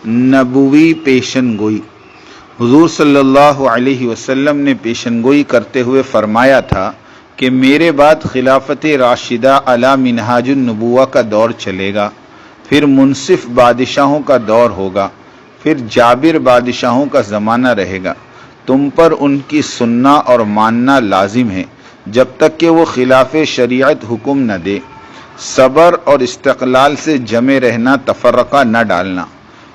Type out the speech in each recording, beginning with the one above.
نبوی پیشن گوئی۔ حضور صلی اللہ علیہ وسلم نے پیشن گوئی کرتے ہوئے فرمایا تھا کہ میرے بعد خلافت راشدہ علی منہاج النبوہ کا دور چلے گا، پھر منصف بادشاہوں کا دور ہوگا، پھر جابر بادشاہوں کا زمانہ رہے گا۔ تم پر ان کی سننا اور ماننا لازم ہے جب تک کہ وہ خلاف شریعت حکم نہ دے۔ صبر اور استقلال سے جمے رہنا، تفرقہ نہ ڈالنا،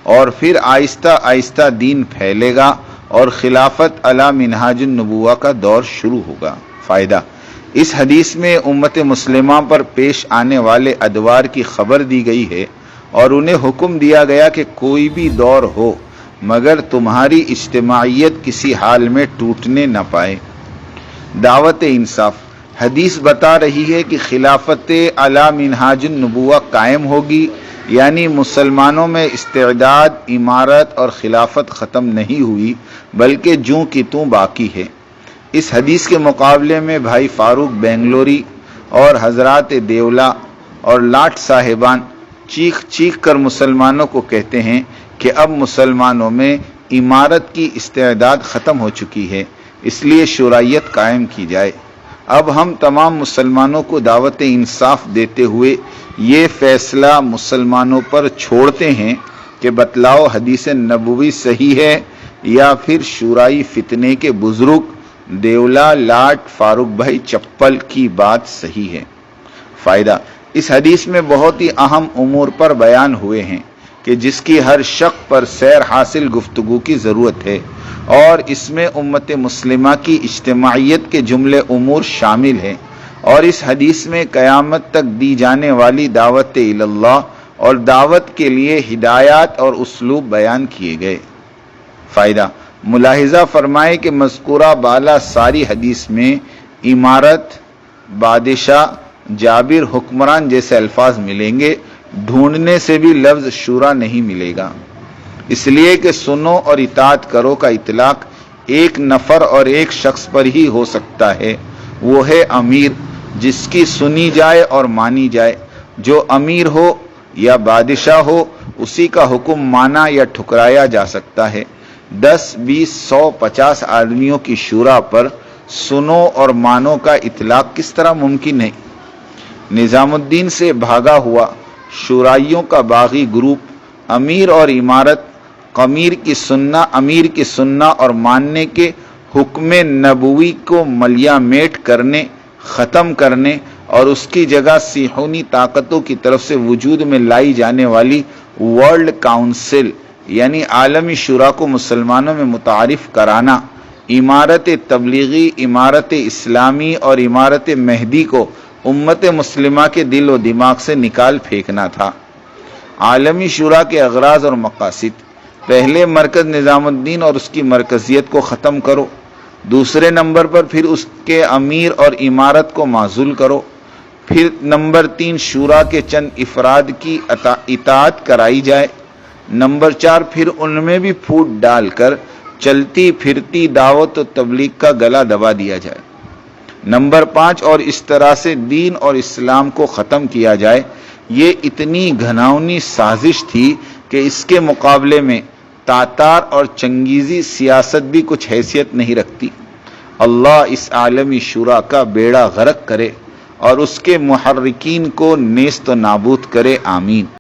اور پھر آہستہ آہستہ دین پھیلے گا اور خلافت علی منہاج النبوہ کا دور شروع ہوگا۔ فائدہ: اس حدیث میں امت مسلمہ پر پیش آنے والے ادوار کی خبر دی گئی ہے اور انہیں حکم دیا گیا کہ کوئی بھی دور ہو مگر تمہاری اجتماعیت کسی حال میں ٹوٹنے نہ پائے۔ دعوت انصاف: حدیث بتا رہی ہے کہ خلافت علی منہاج النبوہ قائم ہوگی، یعنی مسلمانوں میں استعداد، امارت اور خلافت ختم نہیں ہوئی بلکہ جوں کی توں باقی ہے۔ اس حدیث کے مقابلے میں بھائی فاروق بنگلوری اور حضرات دیولا اور لاٹ صاحبان چیخ چیخ کر مسلمانوں کو کہتے ہیں کہ اب مسلمانوں میں امارت کی استعداد ختم ہو چکی ہے، اس لیے شورائیت قائم کی جائے۔ اب ہم تمام مسلمانوں کو دعوت انصاف دیتے ہوئے یہ فیصلہ مسلمانوں پر چھوڑتے ہیں کہ بتلاؤ حدیث نبوی صحیح ہے یا پھر شورائی فتنے کے بزرگ دیولا، لاٹ، فاروق بھائی چپل کی بات صحیح ہے۔ فائدہ: اس حدیث میں بہت ہی اہم امور پر بیان ہوئے ہیں کہ جس کی ہر شق پر سیر حاصل گفتگو کی ضرورت ہے، اور اس میں امت مسلمہ کی اجتماعیت کے جملے امور شامل ہیں، اور اس حدیث میں قیامت تک دی جانے والی دعوت اللہ اور دعوت کے لیے ہدایات اور اسلوب بیان کیے گئے۔ فائدہ: ملاحظہ فرمائے کہ مذکورہ بالا ساری حدیث میں امارت، بادشاہ، جابر، حکمران جیسے الفاظ ملیں گے، ڈھونڈنے سے بھی لفظ شورا نہیں ملے گا، اس لیے کہ سنو اور اطاعت کرو کا اطلاق ایک نفر اور ایک شخص پر ہی ہو سکتا ہے، وہ ہے امیر، جس کی سنی جائے اور مانی جائے۔ جو امیر ہو یا بادشاہ ہو، اسی کا حکم مانا یا ٹھکرایا جا سکتا ہے۔ 10، 20، 100، 50 آدمیوں کی شورا پر سنو اور مانو کا اطلاق کس طرح ممکن ہے؟ نظام الدین سے بھاگا ہوا شورائیوں کا باغی گروپ امیر اور امارت، امیر کی سننا اور ماننے کے حکم نبوی کو ملیا میٹ کرنے، ختم کرنے اور اس کی جگہ صہیونی طاقتوں کی طرف سے وجود میں لائی جانے والی ورلڈ کاؤنسل یعنی عالمی شورا کو مسلمانوں میں متعارف کرانا، امارت تبلیغی، امارت اسلامی اور امارت مہدی کو امت مسلمہ کے دل و دماغ سے نکال پھینکنا تھا۔ عالمی شورا کے اغراض اور مقاصد: پہلے مرکز نظام الدین اور اس کی مرکزیت کو ختم کرو، دوسرے نمبر پر پھر اس کے امیر اور امارت کو معزول کرو، پھر نمبر 3 شورا کے چند افراد کی اطاعت کرائی جائے، نمبر 4 پھر ان میں بھی پھوٹ ڈال کر چلتی پھرتی دعوت و تبلیغ کا گلا دبا دیا جائے، نمبر 5 اور اس طرح سے دین اور اسلام کو ختم کیا جائے۔ یہ اتنی گھناؤنی سازش تھی کہ اس کے مقابلے میں تاتار اور چنگیزی سیاست بھی کچھ حیثیت نہیں رکھتی۔ اللہ اس عالمی شورا کا بیڑا غرق کرے اور اس کے محرکین کو نیست و نابود کرے، آمین۔